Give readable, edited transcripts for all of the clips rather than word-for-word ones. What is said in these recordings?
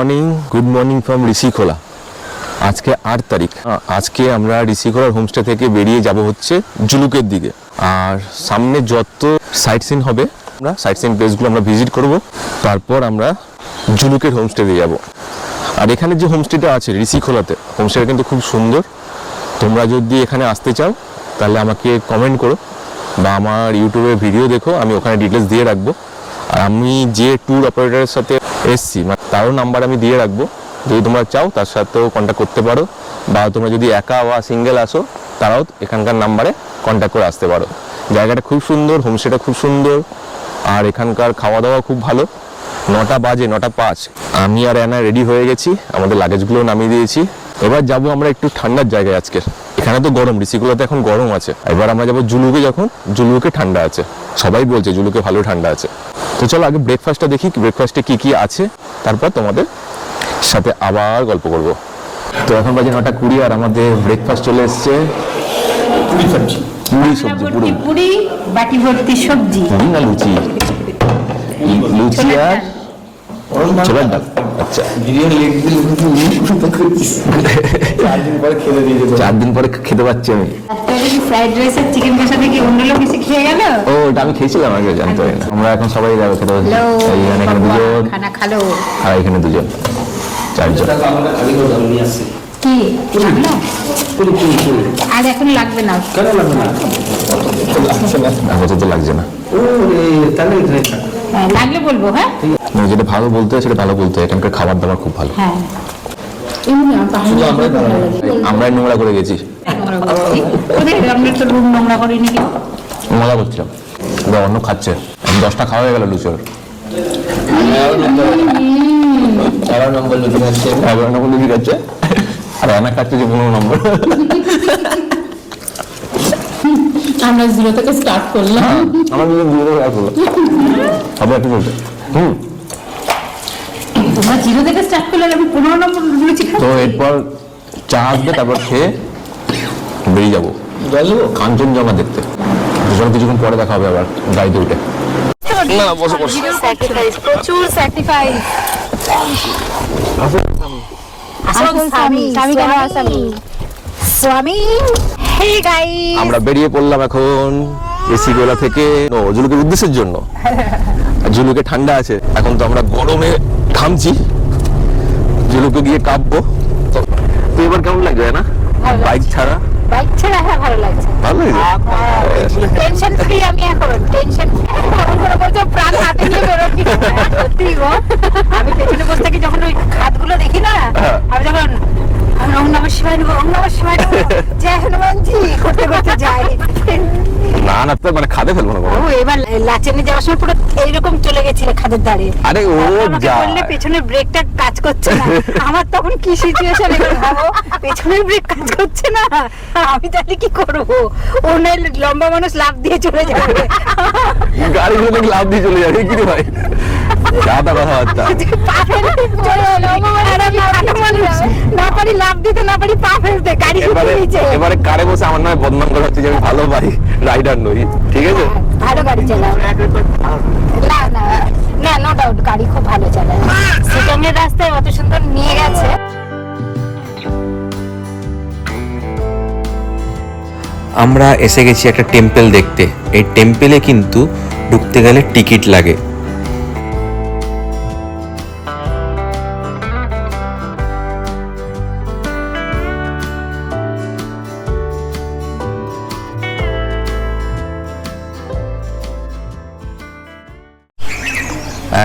Morning from Rishikhola. আজকে 8 তারিখ। আজকে আমরা ঋষিখোলার হোমস্টে থেকে বেরিয়ে যাব হচ্ছে জুলুকের দিকে। আর সামনে যত সাইট সিন হবে, আমরা সাইট সিন প্লেসগুলো আমরা ভিজিট করব, তারপর আমরা জুলুকের হোমস্টেতে যাব। আর এখানে যে হোমস্টেটা আছে ঋষিখোলাতে, হোমস্টেটা কিন্তু খুব সুন্দর। তোমরা যদি এখানে আসতে চাও তাহলে আমাকে কমেন্ট করো বা আমার ইউটিউবে ভিডিও দেখো, আমি ওখানে ডিটেলস দিয়ে রাখবো। আর আমি যে ট্যুর অপারেটরের সাথে এসছি তারও নাম্বার আমি দিয়ে রাখবো, যদি তোমরা চাও তার সাথেও কন্ট্যাক্ট করতে পারো, বা তোমরা যদি একা বা সিঙ্গেল আসো তারাও এখানকার নাম্বারে কন্ট্যাক্ট করে আসতে পারো। জায়গাটা খুব সুন্দর, হোমস্টেটা খুব সুন্দর, আর এখানকার খাওয়া দাওয়া খুব ভালো। 9টা বাজে, 9:05। আমি আর অ্যানা রেডি হয়ে গেছি, আমাদের লাগেজগুলো নামিয়ে দিয়েছি। এবার যাব আমরা একটু ঠান্ডার জায়গায়। আজকের এখানে তো গরম, ঋষিখোলাতে এখন গরম আছে। এবার আমরা যাবো জুলুকে, যখন জুলুকে ঠান্ডা আছে। সবাই বলছে জুলুকে ভালো ঠান্ডা আছে। তো চলো আগে ব্রেকফাস্টটা দেখি, ব্রেকফাস্টে কি কি আছে, তারপর তোমাদের সাথে আবার গল্প করব। তো এখন বাজে 9:20 আর আমাদের ব্রেকফাস্ট চলে এসছে পুরি সবজি। পুরি বাটি ভর্তি সবজি না লুচি, লুচি আর ছোলার ডাল। আচ্ছা, 4 দিন পরে খেতে পাচ্ছি আমি। ফ্রাইড রাইস আর চিকেন কষা থেকে অন্য লোক এসে খেয়ে গেল। ও, ওটা আমি খেয়েছিলাম আগে, জানতে পারি না। আমরা এখন সবাই যাবো খেতে পাচ্ছি। এখানে 2জন, খানা খালো। আর এখানে 2জন, 4জন। কি আর এখন লাগবে না? কেন লাগবে না? আমাদের তো লাগছে না। লাগলে বলবো। হ্যাঁ, যেটা ভালো বলতে হয় সেটা ভালো বলতে হয়। এখানকার খাবার দাবার খুব ভালো। হ্যাঁ, আমরাই নোংরা করে গেছি, নোংরা করিনি। মজা করছিলাম। অন্য খাচ্ছে, 10টা খাওয়া হয়ে গেল লুচোর। 11 নম্বর লুচি খাচ্ছে, 11 নম্বর লুচি খাচ্ছে, আর অ্যানা খাচ্ছে যে 15 নম্বর। আমরা 0 থেকে স্টার্ট করলাম। আমার নিজের 0 থেকে স্টার্ট করলাম। সবাই একটু বলতে তোমরা 0 থেকে স্টার্ট করলে আমি 15 নম্বর লুচি খাবো। তো এরপর চা আসবে, তারপর খেয়ে বেরিয়ে যাবো কাঞ্চনজঙ্ঘা দেখতে। কিছুক্ষণ পরে দেখা হবে আবার গাড়িতে উঠে। না, বসো বসো। প্রচুর স্যাক্রিফাইস। স্বামী। হে গাইস, আমরা বেরিয়ে পড়লাম এখন ঋষিখোলা থেকে জুলুকের উদ্দেশ্যের জন্য। জুলুকে ঠান্ডা আছে, এখন তো আমরা গরমে ঘামছি। জুলুকে গিয়ে কাঁপবো। তো এবার কেমন লাগবে না বাইক ছাড়া? বাইক ছাড়া হ্যাঁ ভালো লাগছে। ভালো লাগছে, টেনশন ফ্রি। আমি এখন টেনশন প্রাণ হাতে নিয়ে বেরোচ্ছি। সত্যি গো, আমি পেছনে বসে থাকি, যখন ওই খাতগুলো দেখি না, আমি যখন ওম নমঃ শিবায় নেবো, ওম নমঃ শিবায় নেবো, জয় হনুমানজি করতে করতে যাই। না না, তো মানে খাদে ফেলবো না। ও এবার লাচেনে যাওয়ার সময় পুরো এইরকম চলে গেছিল খাদের ধারে। আরে ও যা বললে পেছনের ব্রেকটা কাজ করছে না। আমার তখন কি সিচুয়েশন এবার ভাবো, পেছনের ব্রেক কাজ করছে না, আমি তাহলে কি করবো? ও নয় লম্বা মানুষ লাফ দিয়ে চলে যাবে, গাড়িগুলো দেখে লাফ দিয়ে চলে যাবে। কি রে ভাই, যাতা কথাবার্তা। না পারি লাফ দিতে, না পারি পা ফেলতে, গাড়ি এবারে কারে বসে আমার নামে বদনাম করা হচ্ছে যে আমি ভালো বাইক রাইডার নই। ঠিক আছে, ভালো গাড়ি চালাও। না না না, নো ডাউট গাড়ি খুব ভালো চালায়। সিটংয়ের রাস্তায় অত সুন্দর নিয়ে গেছে। আমরা এসে গেছি একটা টেম্পল দেখতে। এই টেম্পলে কিন্তু ঢুকতে গেলে টিকিট লাগে।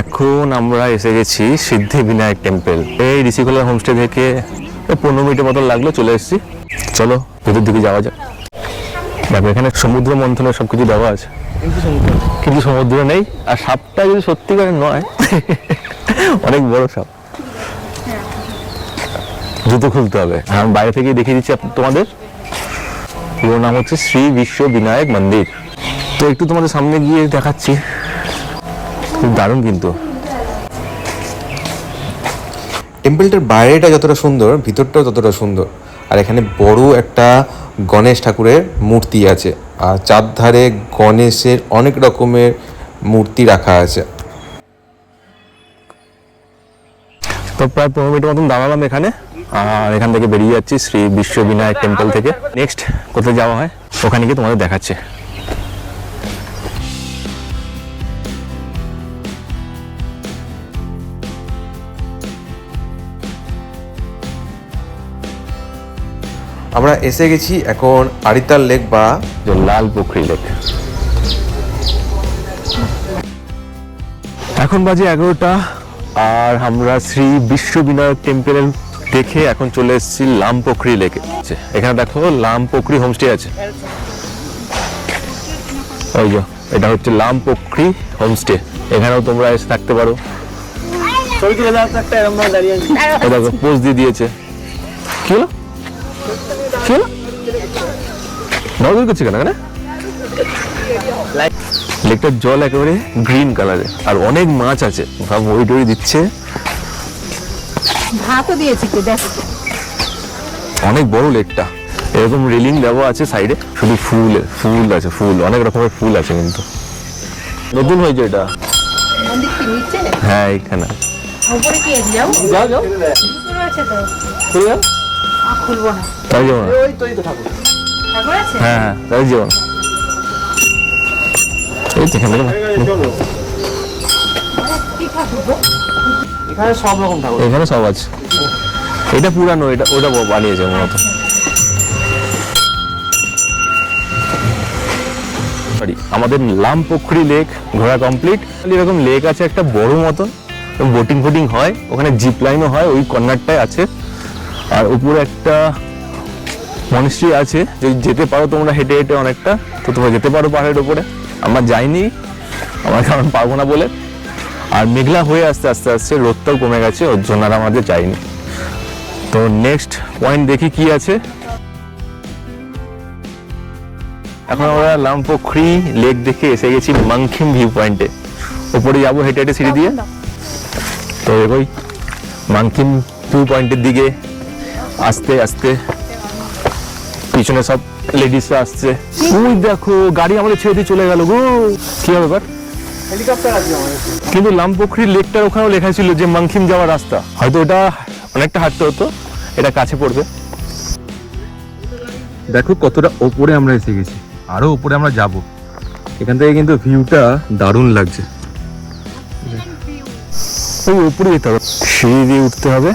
এখন আমরা এসে গেছি সিদ্ধিবিনায়ক টেম্পল। এই ঋষিখোলা হোমস্টে থেকে 15 মিনিটের মতো লাগলো, চলে এসেছি। চলো ভেতর দিকে যাওয়া যাক। দেখো এখানে সমুদ্র মন্থনের সবকিছু দেওয়া আছে, কিন্তু সমুদ্র নেই। আর সাপটা যদি সত্যিকারের নয়, অনেক বড় সাপ। জুতো খুলতে হবে। আমি বাইরে থেকেই দেখিয়ে দিচ্ছি তোমাদের। পুরো নাম হচ্ছে শ্রী বিশ্ব বিনায়ক মন্দির। তো একটু তোমাদের সামনে গিয়ে দেখাচ্ছি, খুব দারুণ কিন্তু। টেম্পলটার বাইরেটা যতটা সুন্দর, ভিতরটাও ততটা সুন্দর। আর এখানে বড় একটা গণেশ ঠাকুরের মূর্তি আছে, আর চারধারে গণেশের অনেক রকমের মূর্তি রাখা আছে। তো প্রায় 15 মিনিট মতন দাঁড়ালাম এখানে, আর এখান থেকে বেরিয়ে যাচ্ছি শ্রী বিশ্ববিনায়ক টেম্পল থেকে। নেক্সট কোথায় যাওয়া হয় ওখানে গিয়ে তোমাদের দেখাচ্ছে। আমরা এসে গেছি এখন আরিতাল লেক বা যে লাল পুখরি লেক। এখন বাজে 11টা, আর আমরা শ্রী বিশ্ববিনায়ক টেম্পল দেখে এখন চলে এসেছি লামপোখরি লেকে। এখানে দেখো লামপোখরি হোমস্টে আছে, ওই যে এটা হচ্ছে লামপোখরি হোমস্টে। এখানেও তোমরা এসে থাকতে পারো। ছবি তুলে দাও একটা, এরকম ভাবে দাঁড়িয়ে আছি। এই দেখো পোজ দিয়ে দিয়েছে। কি হলো কি হলো নজর করছে কেন? লেকটার জল একেবারে গ্রিন কালারের, আর অনেক মাছ আছে, ভাব ওই টই দিচ্ছে। ভাতও দিয়েছি কি দেখ। অনেক বড় লেকটা, এরকম রেলিং দেওয়া আছে সাইডে, শুধু ফুল আছে, ফুল অনেক রকমের ফুল আছে। কিন্তু নতুন হয়েছে এটা। মন্দির কি নিচে? হ্যাঁ এখানে উপরে কি আছে? যাও যাও যাও, উপরে আছে তো। খুলে যাও। খুলবো না। তাই যাবো না? ওই তো ঠাকুর। ঠাকুর আছে? হ্যাঁ হ্যাঁ তাই যাবো না। এই তো এখান থেকে না। কি ঠাকুর গো? এখানে সব রকম ঠাকুর। এখানে সব আছে। এটা পুরানো, এটা ওটা বানিয়েছে মূলত। আমাদের লামপোখরি লেক ঘোরা কমপ্লিট। এরকম লেক আছে একটা বড় মতন, বোটিং ফোটিং হয় ওখানে, জিপ লাইনও হয় ওই কর্নারটায় আছে। আর উপরে একটা মনিস্ট্রি আছে, যদি যেতে পারো তোমরা হেঁটে হেঁটে অনেকটা, তো তোমরা যেতে পারো পাহাড়ের উপরে। আমরা যাইনি, আমার কারণ পারবো না বলে। আর মেঘলা হয়ে আস্তে আস্তে আস্তে রোদটাও কমে গেছে, ওর জন্য আর আমাদের যাইনি। তো নেক্সট পয়েন্ট দেখি কি আছে। এখন আমরা লামপোখরি লেক দেখে এসে গেছি মাংখিম ভিউ পয়েন্টে। উপরে যাবো হেঁটে হেঁটে সিঁড়ি দিয়ে। তো এগোই মাংখিম ভিউ পয়েন্টের দিকে। আস্তে আস্তে পিছনে সব লেডিসরা আসছে। ওই দেখো গাড়ি আমাদের ছেড়ে দিয়ে চলে গেল গো, কি হবে ব্যাপার? হেলিকপ্টার আছে আমাদের। কিন্তু লামপোখরি লেকটার ওখানেও লেখা ছিল যে মাংখিম যাওয়ার রাস্তা, হয়তো ওটা অনেকটা হাঁটতে হতো, এটা কাছে পড়বে। দেখো কতটা ওপরে আমরা এসে গেছি, আরো উপরে আমরা যাব। এখান থেকে কিন্তু ভিউটা দারুণ লাগছে। ওই উপরে যেতে হবে, সিঁড়ি দিয়ে উঠতে হবে।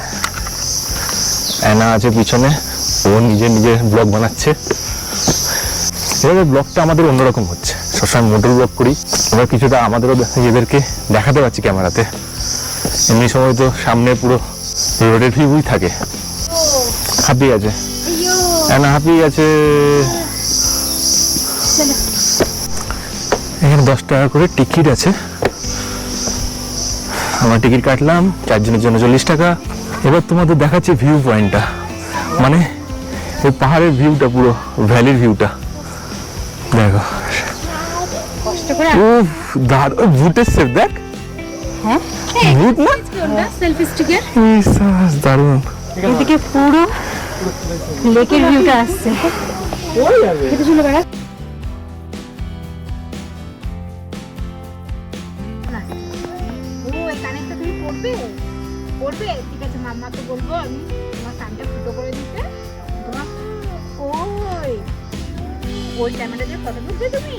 অ্যানা আছে পিছনে, ও নিজের ব্লগ বানাচ্ছে। এভাবে ব্লগটা আমাদের অন্যরকম হচ্ছে, সবসময় মোটর ব্লগ করি, আমরা কিছুটা আমাদেরও নিজেদেরকে দেখাতে পারছি ক্যামেরাতে। এমনি সময় তো সামনে পুরো রোডের ভিউই থাকে। হাঁপিয়ে গেছে অ্যানা, হাঁপিয়ে গেছে। এখানে 10 টাকা করে টিকিট আছে, আমরা টিকিট কাটলাম 4 জনের জন্য 40 টাকা। এবার তোমাদের দেখাচ্ছি ভিউ পয়েন্টটা, মানে এই পাহাড়ের ভিউটা, পুরো ভ্যালির ভিউটা দেখো। কষ্ট করে উফ দারুণ, ভূতের সেফ দেখ। হ্যাঁ ভূত না, সেলফি স্টিকের দারুণ। এদিকে পুরো লেকের ভিউটা আসছে। ওই যাবে। খেতে চলে বেড়া। ও এই কানেরটা তুমি পড়বে? পড়বে? ঠিক আছে, মাম্মা তো বলবো আমি তোমার কানটা ফুটো করে দিতে। তোমার ওই ক্যামেরা দিয়ে ফটো তুলবে তুমি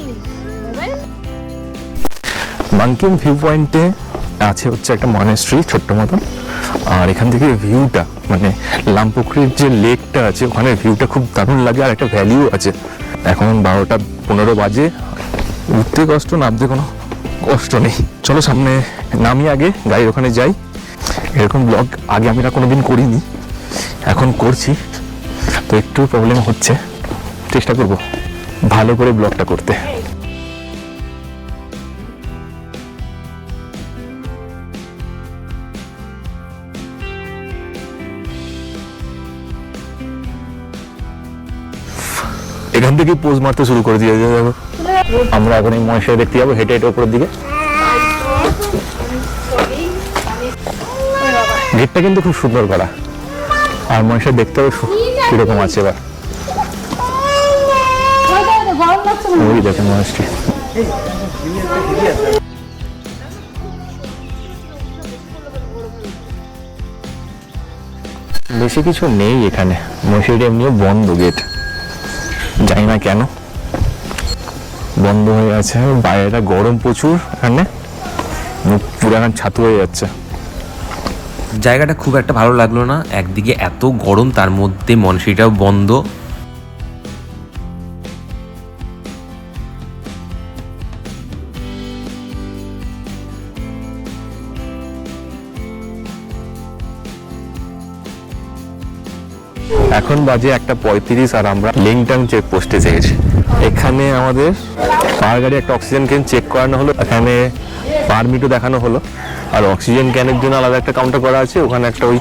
মোবাইল। মাংকিম ভিউ পয়েন্টে আছে হচ্ছে একটা মনেস্ট্রি ছোট্ট মতন, আর এখান থেকে ভিউটা মানে লামপোখরির যে লেকটা আছে ওখানে ভিউটা খুব দারুণ লাগে, আর একটা ভ্যালিও আছে। এখন 12টা 15 বাজে, উঠতে কষ্ট, নামতে কোনো কষ্ট নেই। চলো সামনে নামি, আগে গাড়ির ওখানে যাই। এরকম ব্লগ আগে আমি কোনোদিন করিনি, এখন করছি, তো একটু প্রবলেম হচ্ছে। চেষ্টা করব ভালো করে ব্লগটা করতে। এখান থেকে পোজ মারতে শুরু করে দিয়ে যাবো। আমরা এখন এই মহেশ্বরে দেখতে যাবো হেঁটে হেঁটে উপরের দিকে। গেটটা কিন্তু খুব সুন্দর করা, আর মহেশ্বর দেখতেও কিরকম আছে। এবার ওই দেখেন মহেশটি। বেশি কিছু নেই এখানে, মহিষাদল এমনিও বন্ধ গেট, জানি না কেন বন্ধ হয়ে আছে। বাইরেটা গরম প্রচুর, এখানে পুরো এখন ছাতু হয়ে যাচ্ছে। জায়গাটা খুব একটা ভালো লাগলো না, একদিকে এত গরম তার মধ্যে মনসিটাও বন্ধ। এখন বাজে 1:35 আর আমরা লিংটাং চেকপোস্টে চেয়েছি। এখানে আমাদের পার গাড়ি একটা অক্সিজেন ক্যান চেক করানো হলো, এখানে পারমিটও দেখানো হলো, আর অক্সিজেন ক্যানের জন্য আলাদা একটা কাউন্টার করা আছে, ওখানে একটা ওই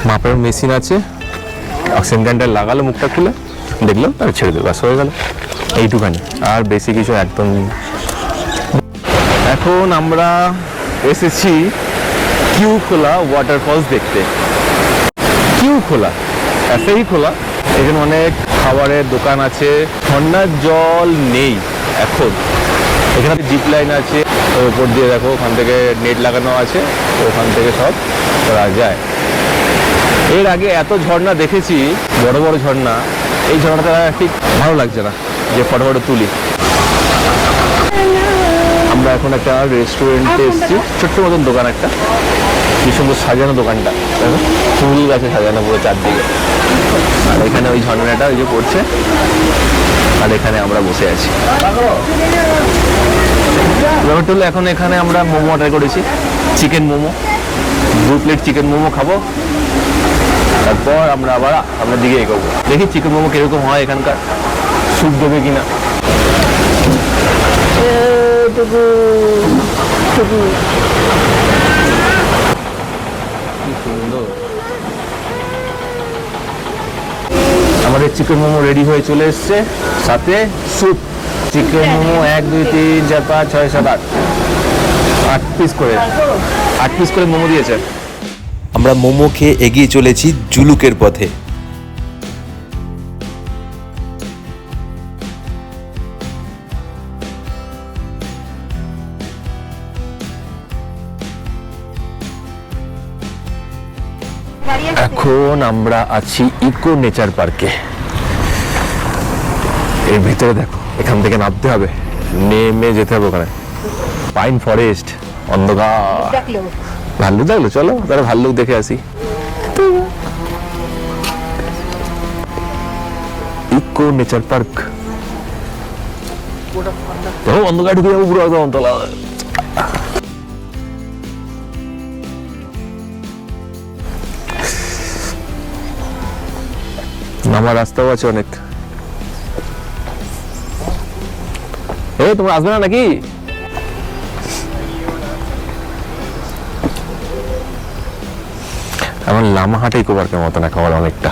মাপের মেশিন আছে, অক্সিজেন ক্যানটা লাগালো, মুখটা খুলে দেখলো, তার ছেড়ে দেবে, ব্যাস হয়ে গেল, এইটুখানি, আর বেশি কিছু একদম। এখন আমরা এসেছি কিউ খোলা ওয়াটারফলস দেখতে। কিউ খোলা, এসেই খোলা, এখানে অনেক খাবারের দোকান আছে, ঠান্ডার জল নেই এখন, এখানে জিপ লাইন আছে, ওর উপর দিয়ে দেখো ওখান থেকে নেট লাগানো আছে, ওখান থেকে সব করা যায়। এর আগে এত ঝর্ণা দেখেছি, বড় বড় ঝর্ণা, এই ঝর্ণাটা ঠিক ভালো লাগছে না যে ফটো ফটো তুলি। আমরা এখন একটা রেস্টুরেন্টে এসেছি, ছোট্ট মতন দোকান একটা, কি সুন্দর সাজানো দোকানটা, দেখো ফুল গাছে সাজানো পুরো চারদিকে, আর এখানে ওই ঝর্ণাটা ওই যে পড়ছে, আর এখানে আমরা বসে আছি। ব্যাপারটা হলো এখন এখানে আমরা মোমো অর্ডার করেছি, chicken momo, 2 plate chicken momo খাবো, তারপর আমরা আবার সামনের দিকে এগোবো, দেখি চিকেন মোমো কিরকম হয় এখানকার, স্যুপ দেবে কিনা। আমাদের চিকেন মোমো রেডি হয়ে চলে এসছে, সাথে স্যুপ। চিকেন মোমো 1 2 3 4 5 6 7 8 পিস করে, 8 পিস করে মোমো দিয়েছে। আমরা মোমো খেয়ে এগিয়ে চলেছি জুলুকের পথে। এখন আমরা আছি ইকো নেচার পার্কে। এর ভিতরে দেখো, এখান থেকে নামতে হবে, নেমে যেতে হবে ওখানে, পাইন ফরেস্ট, অন্ধকার। ভাল্লুক দেখলো, চলো তাহলে ভাল্লুক দেখে আসি। ইকো নেচার পার্ক, দেখো অন্ধকার ঢুকে যাবো পুরো একদম তলা। নামার রাস্তাও আছে অনেক। তোমরা আসবে না নাকি? আমার লামাহাটা ইকো পার্কের মতন একেবারে অনেকটা,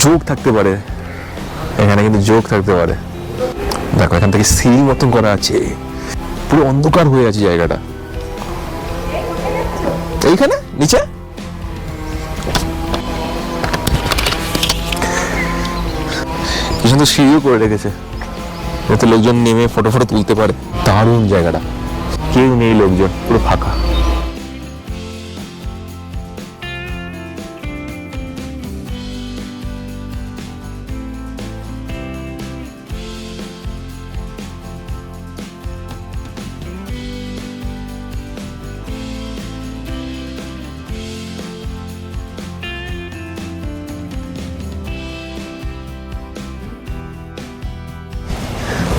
যোগ থাকতে পারে এখানে, কিন্তু যোগ থাকতে পারে। দেখো এখান থেকে সিঁড়ি মতন করা আছে, পুরো অন্ধকার হয়ে আছে জায়গাটা। এইখানে নিচে সুন্দর সিঁড়িও করে রেখেছে, যাতে লোকজন নেমে ফটো ফটো তুলতে পারে। দারুণ জায়গাটা, কেউ নেই, লোকজন পুরো ফাঁকা।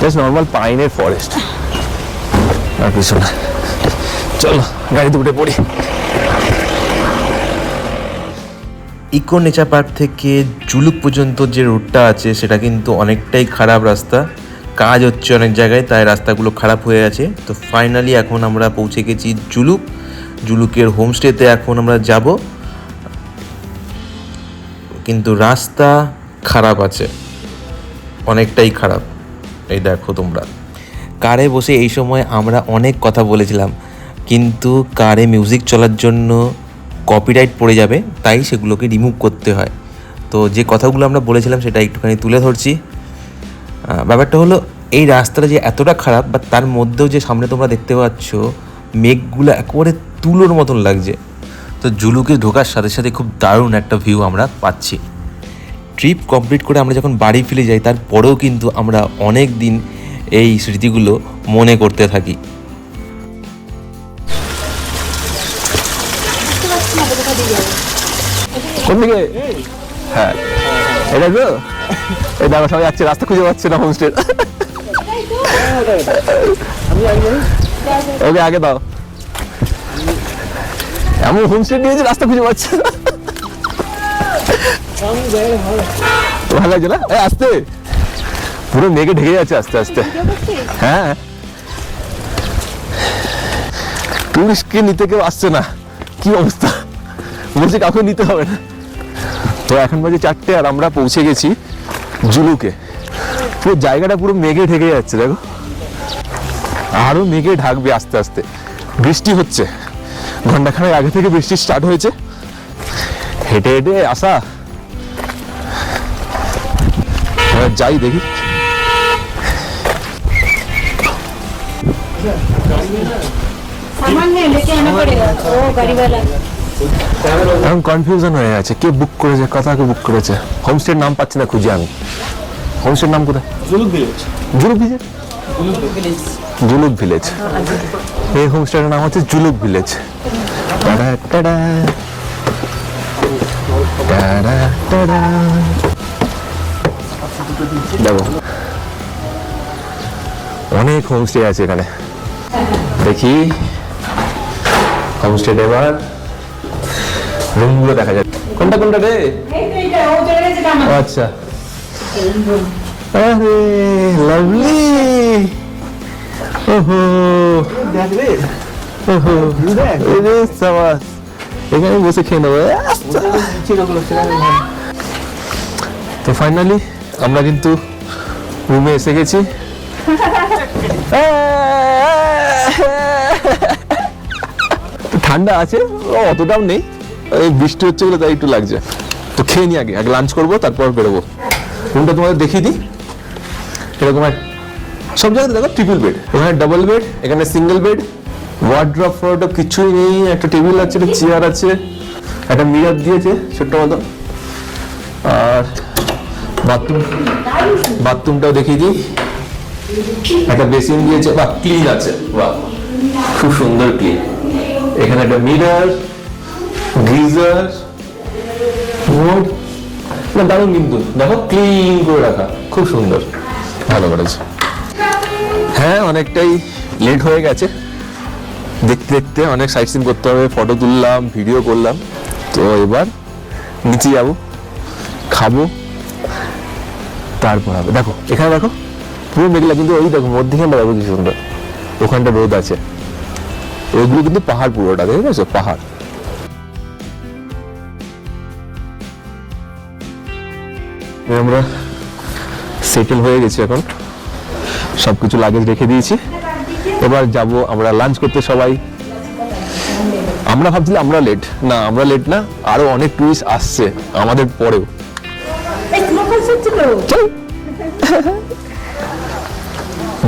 জাস্ট নর্মাল পাইনের ফরেস্ট, আর কিছু না। চলো গাড়িতে উঠে পড়ি। ইকো নেচার পার্ক থেকে জুলুক পর্যন্ত যে রুটটা আছে সেটা কিন্তু অনেকটাই খারাপ রাস্তা, কাজ হচ্ছে অনেক জায়গায়, তাই রাস্তাগুলো খারাপ হয়ে আছে। তো ফাইনালি এখন আমরা পৌঁছে গেছি জুলুকের হোমস্টেতে এখন আমরা যাব, কিন্তু রাস্তা খারাপ আছে, অনেকটাই খারাপ। এই দেখো তোমরা, কারে বসে এই সময় আমরা অনেক কথা বলেছিলাম, কিন্তু কারে মিউজিক চলার জন্য কপিরাইট পড়ে যাবে, তাই সেগুলোকে রিমুভ করতে হয়। তো যে কথাগুলো আমরা বলেছিলাম সেটা একটুখানি তুলে ধরছি। ব্যাপারটা হলো, এই রাস্তাটা যে এতটা খারাপ, বা তার মধ্যেও যে সামনে তোমরা দেখতে পাচ্ছ মেঘগুলো একেবারে তুলোর মতন লাগছে। তো জুলুকে ঢোকার সাথে সাথে খুব দারুণ একটা ভিউ আমরা পাচ্ছি। ট্রিপ কমপ্লিট করে আমরা যখন বাড়ি ফিরে যাই তারপরেও কিন্তু আমরা অনেক দিন এই স্মৃতিগুলো মনে করতে থাকি। কোন দিকে? হ্যাঁ এটা তো এই দেখো সবাই যাচ্ছে, রাস্তা খুঁজে পাচ্ছে না হোমস্টে। ওকে আগে দাও, এমন হোমস্টে নিয়েছে রাস্তা খুঁজে পাচ্ছে না। ভালো লাগছে না? আস্তে পুরো মেঘে ঢেকে যাচ্ছে আস্তে আস্তে। হ্যাঁ টুরিস্টকে নিতে কেউ আসছে না, কি অবস্থা, বলছে কাউকে নিতে হবে না। তো এখন বাজে 4টে আর আমরা পৌঁছে গেছি জুলুকে। পুরো জায়গাটা পুরো মেঘে ঢেকে যাচ্ছে, দেখো আরো মেঘে ঢাকবে আস্তে আস্তে। বৃষ্টি হচ্ছে, ঘন্টাখানেক আগে থেকে বৃষ্টি স্টার্ট হয়েছে। হেঁটে হেঁটে আসা, যাই দেখি। सामान लेके आना पड़ेगा वो गाड़ी वाला। এখন কনফিউশন হয়ে আছে, কে বুক করেছে, কে বুক করেছে। হোমস্টের নাম পাচ্ছি না খুঁজে আমি। হোমস্টের নাম কোথায়? Zuluk village. Zuluk village, Zuluk village. এই হোমস্টের নাম হচ্ছে Zuluk village. Ta-da ta-da ta-da ta-da. দেখো অনেক হোমস্টে আছে এখানে, দেখি হোমস্টে এবার রুমগুলো দেখা যায়। কোনটা কোনটা রে? ও আচ্ছা, আরে লাভলি, ওহো দেখ রে, ওহো, এরে সাবাস, এখানে বসে খেয়ে নেবো। তো ফাইনালি আমরা কিন্তু রুমে এসে গেছি। ঠান্ডা আছে, অতটাও নেই, এই বৃষ্টি হচ্ছে বলে তাই একটু লাগছে। তো খেয়ে নি, আগে আগে লাঞ্চ করবো তারপর বেরোবো। রুমটা তোমাদের দেখিয়ে দিই। এরকম সব জায়গায় দেখো ট্রিপল বেড, এখানে ডাবল বেড, এখানে সিঙ্গেল বেড, ওয়ার্ড্রপ ফোয়ার্ড্রপ কিছুই নেই। একটা টেবিল আছে, একটা চেয়ার আছে, একটা মিরর দিয়েছে ছোট্ট মতো। আর বাথরুমটাও দেখিয়ে দিই, একটা বেসিন দিয়েছে, বা ক্লিন আছে, বাহ খুব সুন্দর ক্লিন। এখানে একটা মিরর, গিজার, না দারুণ কিন্তু দেখো ক্লিন করে রাখা, খুব সুন্দর, ভালো করেছে। হ্যাঁ অনেকটাই লেট হয়ে গেছে, দেখতে দেখতে অনেক সাইট সিন করতে হবে, ফটো তুললাম, ভিডিও করলাম। তো এবার নিচে যাবো, খাবো, তারপর হবে। দেখো এখানে দেখো পুরো মেঘলা, কিন্তু ওই দেখো মধ্যখানটা দেখো কি সুন্দর, ওখানটা রোদ আছে। ওইগুলো কিন্তু পাহাড়, পুরোটা দেখে গেছো পাহাড়। আমরা সেটেল হয়ে গেছি, এখন সবকিছু লাগেজ রেখে দিয়েছি। এবার যাব আমরা লাঞ্চ করতে সবাই। আমরা ভাবছিলাম আমরা লেট, না আমরা লেট না, আরো অনেক টুরিস্ট আসছে আমাদের পরেও।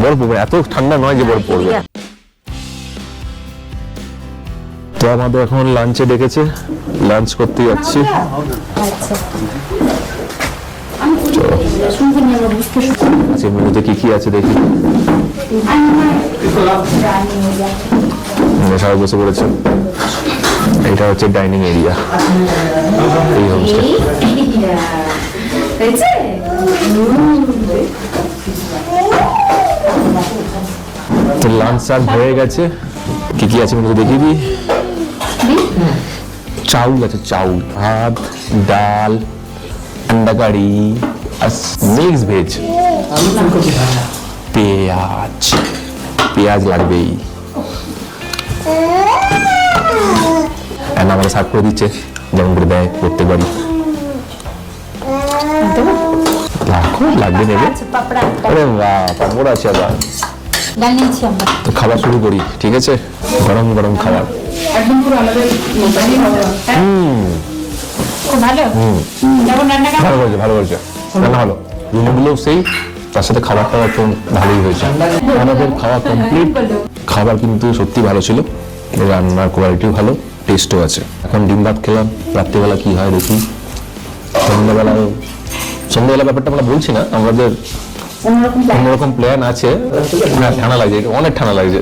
বরফ পড়বে, এত ঠান্ডা নয় যে বরফ পড়বে। তো আমাদের এখন লাঞ্চে ডেকেছে, লাঞ্চ করতে যাচ্ছি। মেনুতে কি কি আছে দেখি। সবাই বসে পড়েছে, এটা হচ্ছে ডাইনিং এরিয়া এই হোমস্টে। তো লাঞ্চ সার্ভ হয়ে গেছে, কি কি আছে মেনুতে দেখিয়ে দিই। চাউল আছে, চাউল, ভাত, ডাল, अंडा कड़ी, मिक्स भेज, পেঁয়াজ, পেঁয়াজ লাগবেই। আমরা সার্ভ করে দিচ্ছে যেমন করে দেয় প্রত্যেকবারই। লাগবে নেবে। আরে বাহ, পাপড় আছে আবার। তো খাবার শুরু করি, ঠিক আছে? গরম গরম খাবার। ভালো করেছে, ভালো করেছে, রান্না ভালো। রুমগুলো সেই, তার সাথে খাবারটাও একটু ভালোই হয়েছে। আমাদের খাওয়া কমপ্লিট, খাবার কিন্তু সত্যি ভালো ছিল। রান্নার কোয়ালিটিও ভালো, টেস্টও আছে। এখন ডিম ভাত খেলাম, রাত্রিবেলা কি হয় দেখি। সন্ধ্যাবেলা ব্যাপারটা আমরা বলছি না, আমাদের অন্যরকম প্ল্যান আছে। হ্যাঁ, ঠান্ডা লাগছে, অনেক ঠান্ডা লাগছে।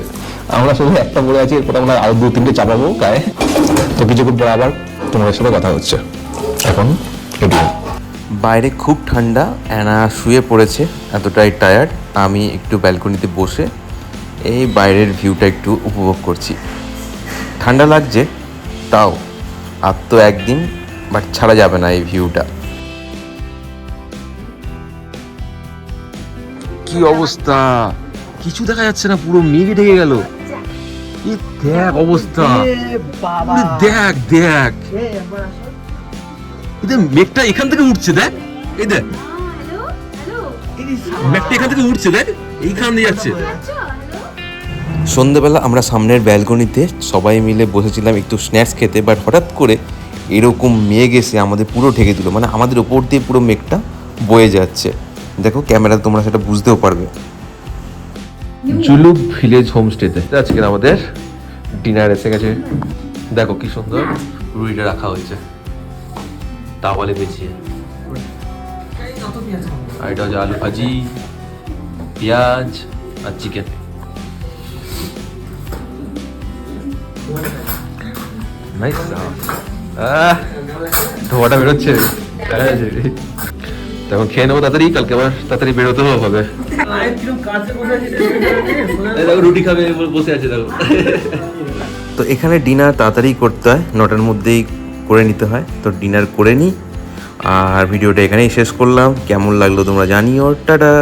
আমরা শুধু একটা পরে আছি, এরপর আমরা আরো 2-3টে চাপাবো গায়ে। তো কিছুক্ষণ পর আবার তোমাদের সাথে কথা হচ্ছে। এখন এটি বাইরে খুব ঠান্ডা, অ্যানা শুয়ে পড়েছে, এতটাই টায়ার্ড। আমি একটু ব্যালকনিতে বসে এই বাইরের ভিউটা একটু উপভোগ করছি। ঠান্ডা লাগছে, তাও আর তো একদিন বাট ছাড়া যাবে না এই ভিউটা। কি অবস্থা, কিছু দেখা যাচ্ছে না, পুরো মেঘে ঢেকে গেল। এই দেখ অবস্থা, দেখ দেখ, মেঘটা এখান থেকে উঠছে, দেখ এই দেখ, মেঘটা এখান থেকে উঠছে, দেখ এইখান দিয়ে যাচ্ছে। সন্ধ্যেবেলা আমরা সামনের ব্যালকনিতে সবাই মিলে বসেছিলাম একটু স্ন্যাক্স খেতে, বাট হঠাৎ করে এরকম মেঘ এসে আমাদের পুরো ঢেকে দিল, মানে আমাদের ওপর দিয়ে পুরো মেঘটা বয়ে যাচ্ছে। দেখো ক্যামেরা তোমরা সেটা বুঝতেও পারবে। জুলুক ভিলেজ হোমস্টেতে আজকে আমাদের ডিনার এসে গেছে। দেখো কি সুন্দর রুইটা রাখা হয়েছে তাওয়ালে পেঁচিয়ে, আর এটা হচ্ছে আলু ভাজি, পেঁয়াজ আর চিকেন। নাইস, ধোয়াটা বেরোচ্ছে। তখন খেয়ে নেবো তাড়াতাড়ি, কালকে আবার তাড়াতাড়ি বেরোতেও হবে। রুটি খাবে বসে আছে দেখো। তো এখানে ডিনার তাড়াতাড়ি করতে হয়, 9টার মধ্যেই করে নিতে হয়। তো ডিনার করে নিই, আর ভিডিওটা এখানেই শেষ করলাম। কেমন লাগলো তোমরা জানিও। টাটা।